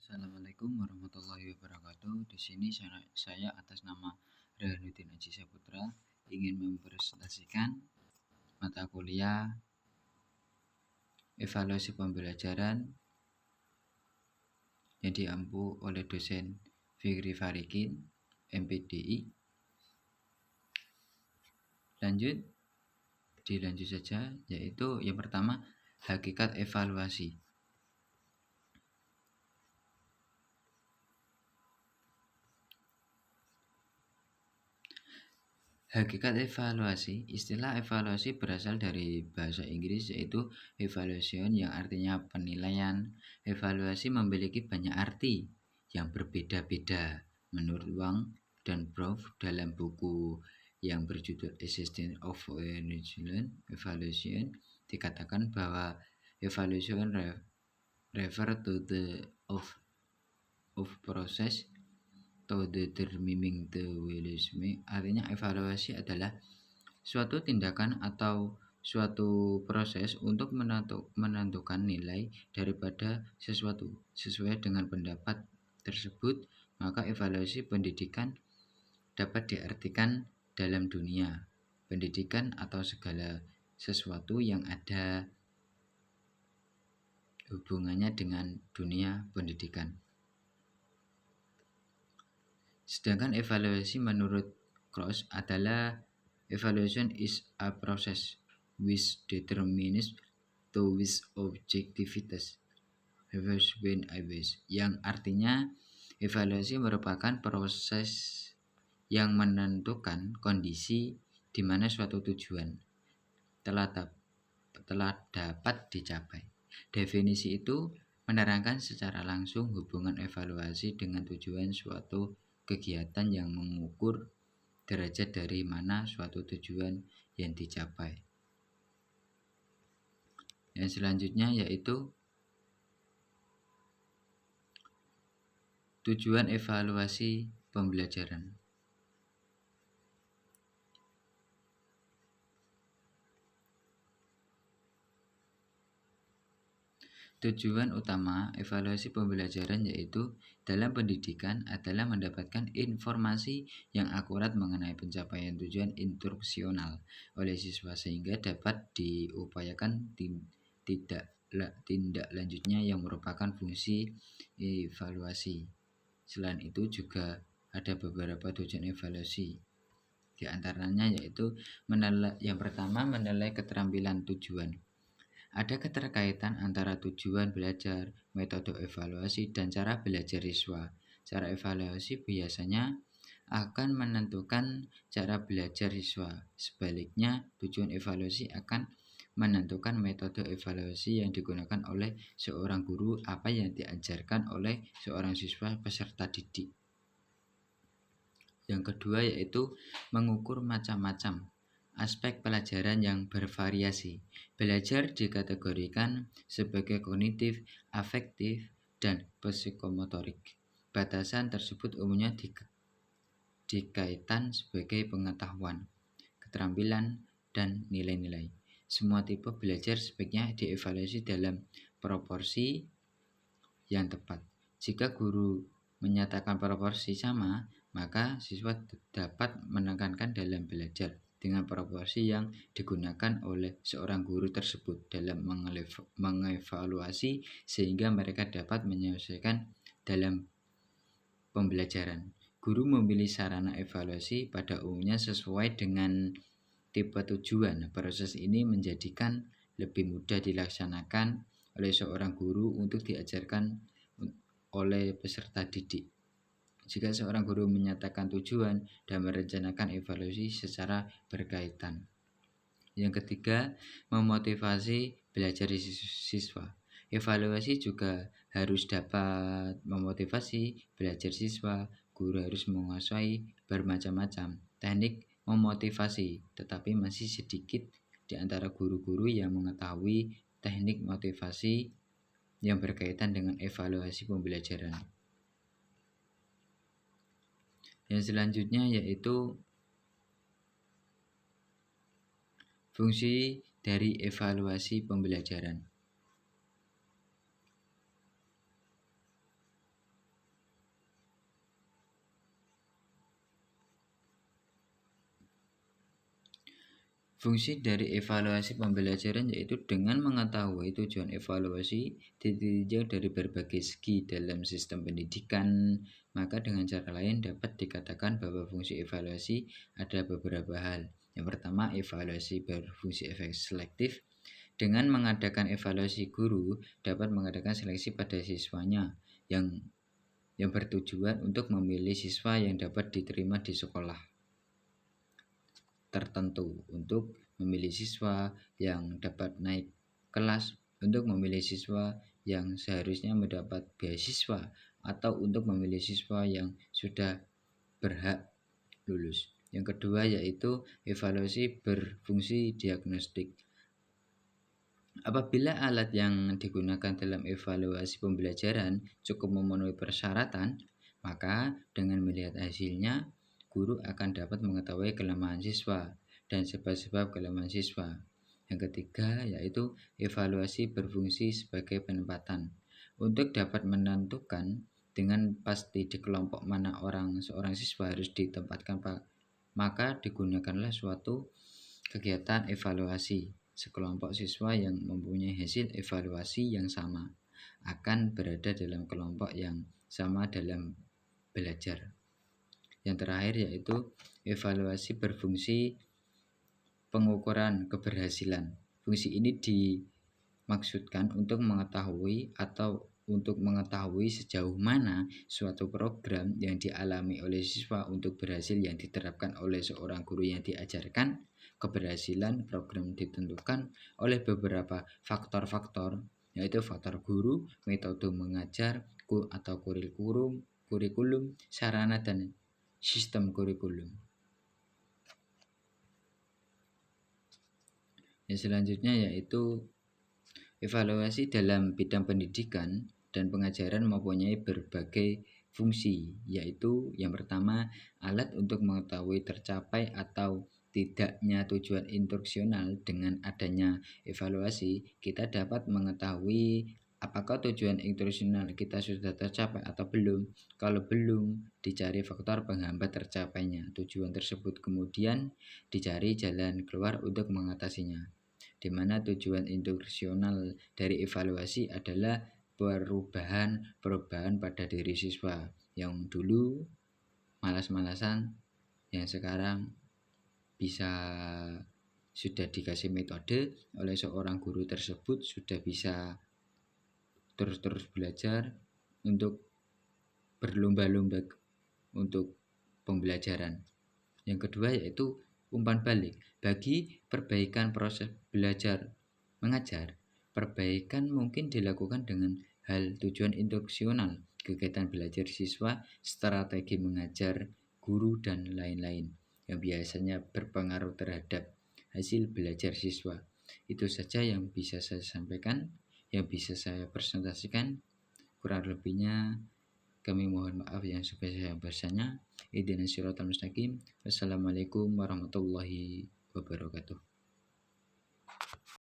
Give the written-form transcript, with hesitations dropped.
Assalamualaikum warahmatullahi wabarakatuh. Di sini saya atas nama Rehanuddin Aji Saputra ingin mempresentasikan mata kuliah evaluasi pembelajaran yang diampu oleh dosen Fikri Farikin, MPDI. Dilanjut saja, yaitu yang pertama, hakikat evaluasi. Hakikat evaluasi, istilah evaluasi berasal dari bahasa Inggris yaitu evaluation yang artinya penilaian. Evaluasi memiliki banyak arti yang berbeda-beda menurut Wang dan Brough dalam buku yang berjudul Existence of Evaluation dikatakan bahwa evaluation refer to the of process to determining the valuation. Artinya evaluasi adalah suatu tindakan atau suatu proses untuk menentukan nilai daripada sesuatu sesuai dengan pendapat tersebut. Maka evaluasi pendidikan dapat diartikan dalam dunia pendidikan atau segala sesuatu yang ada hubungannya dengan dunia pendidikan. Sedangkan evaluasi menurut Krauss adalah evaluation is a process which determines to which objectivities yang artinya evaluasi merupakan proses yang menentukan kondisi di mana suatu tujuan telah dapat dicapai. Definisi itu menerangkan secara langsung hubungan evaluasi dengan tujuan suatu kegiatan yang mengukur derajat dari mana suatu tujuan yang dicapai. Yang selanjutnya yaitu tujuan evaluasi pembelajaran. Tujuan utama evaluasi pembelajaran yaitu dalam pendidikan adalah mendapatkan informasi yang akurat mengenai pencapaian tujuan instruksional oleh siswa sehingga dapat diupayakan tindak lanjutnya yang merupakan fungsi evaluasi. Selain itu juga ada beberapa tujuan evaluasi. Di antaranya yaitu yang pertama menilai keterampilan tujuan. Ada keterkaitan antara tujuan belajar, metode evaluasi, dan cara belajar siswa. Cara evaluasi biasanya akan menentukan cara belajar siswa. Sebaliknya, tujuan evaluasi akan menentukan metode evaluasi yang digunakan oleh seorang guru, apa yang diajarkan oleh seorang siswa peserta didik. Yang kedua yaitu mengukur macam-macam aspek pelajaran yang bervariasi. Belajar dikategorikan sebagai kognitif, afektif, dan psikomotorik. Batasan tersebut umumnya dikaitkan sebagai pengetahuan, keterampilan, dan nilai-nilai. Semua tipe belajar sebaiknya dievaluasi dalam proporsi yang tepat. Jika guru menyatakan proporsi sama, maka siswa dapat menekankan dalam belajar dengan proporsi yang digunakan oleh seorang guru tersebut dalam mengevaluasi sehingga mereka dapat menyelesaikan dalam pembelajaran. Guru memilih sarana evaluasi pada umumnya sesuai dengan tipe tujuan. Proses ini menjadikan lebih mudah dilaksanakan oleh seorang guru untuk diajarkan oleh peserta didik. Jika seorang guru menyatakan tujuan dan merencanakan evaluasi secara berkaitan. Yang ketiga, memotivasi belajar siswa. Evaluasi juga harus dapat memotivasi belajar siswa. Guru harus menguasai bermacam-macam teknik memotivasi, tetapi masih sedikit di antara guru-guru yang mengetahui teknik motivasi yang berkaitan dengan evaluasi pembelajaran. Yang selanjutnya yaitu fungsi dari evaluasi pembelajaran. Fungsi dari evaluasi pembelajaran yaitu dengan mengetahui tujuan evaluasi ditinjau dari berbagai segi dalam sistem pendidikan, maka dengan cara lain dapat dikatakan bahwa fungsi evaluasi ada beberapa hal. Yang pertama, evaluasi berfungsi efek selektif. Dengan mengadakan evaluasi, guru dapat mengadakan seleksi pada siswanya yang bertujuan untuk memilih siswa yang dapat diterima di sekolah tertentu, untuk memilih siswa yang dapat naik kelas, untuk memilih siswa yang seharusnya mendapat beasiswa, atau untuk memilih siswa yang sudah berhak lulus. Yang kedua yaitu evaluasi berfungsi diagnostik. Apabila alat yang digunakan dalam evaluasi pembelajaran cukup memenuhi persyaratan, maka dengan melihat hasilnya, guru akan dapat mengetahui kelemahan siswa dan sebab-sebab kelemahan siswa. Yang ketiga yaitu evaluasi berfungsi sebagai penempatan. Untuk dapat menentukan dengan pasti di kelompok mana seorang siswa harus ditempatkan, maka digunakanlah suatu kegiatan evaluasi. Sekelompok siswa yang mempunyai hasil evaluasi yang sama akan berada dalam kelompok yang sama dalam belajar. Yang terakhir yaitu evaluasi berfungsi pengukuran keberhasilan. Fungsi ini dimaksudkan untuk mengetahui sejauh mana suatu program yang dialami oleh siswa untuk berhasil yang diterapkan oleh seorang guru yang diajarkan. Keberhasilan program ditentukan oleh beberapa faktor-faktor, yaitu faktor guru, metode mengajar, atau kurikulum, sarana, dan sistem kurikulum. Yang selanjutnya yaitu evaluasi dalam bidang pendidikan dan pengajaran mempunyai berbagai fungsi, yaitu yang pertama, alat untuk mengetahui tercapai atau tidaknya tujuan instruksional. Dengan adanya evaluasi, kita dapat mengetahui apakah tujuan instruksional kita sudah tercapai atau belum. Kalau belum, dicari faktor penghambat tercapainya tujuan tersebut, kemudian dicari jalan keluar untuk mengatasinya. Di mana tujuan instruksional dari evaluasi adalah perubahan pada diri siswa yang dulu malas-malasan, yang sekarang bisa sudah dikasih metode oleh seorang guru tersebut, sudah bisa terus belajar untuk berlomba-lomba untuk pembelajaran. Yang kedua yaitu umpan balik. Bagi perbaikan proses belajar mengajar, perbaikan mungkin dilakukan dengan hal tujuan instruksional, kegiatan belajar siswa, strategi mengajar guru, dan lain-lain yang biasanya berpengaruh terhadap hasil belajar siswa. Itu saja yang bisa saya sampaikan, yang bisa saya presentasikan. Kurang lebihnya kami mohon maaf yang sebesar-besarnya. Ihdinas siratal mustaqim. Wassalamualaikum warahmatullahi wabarakatuh.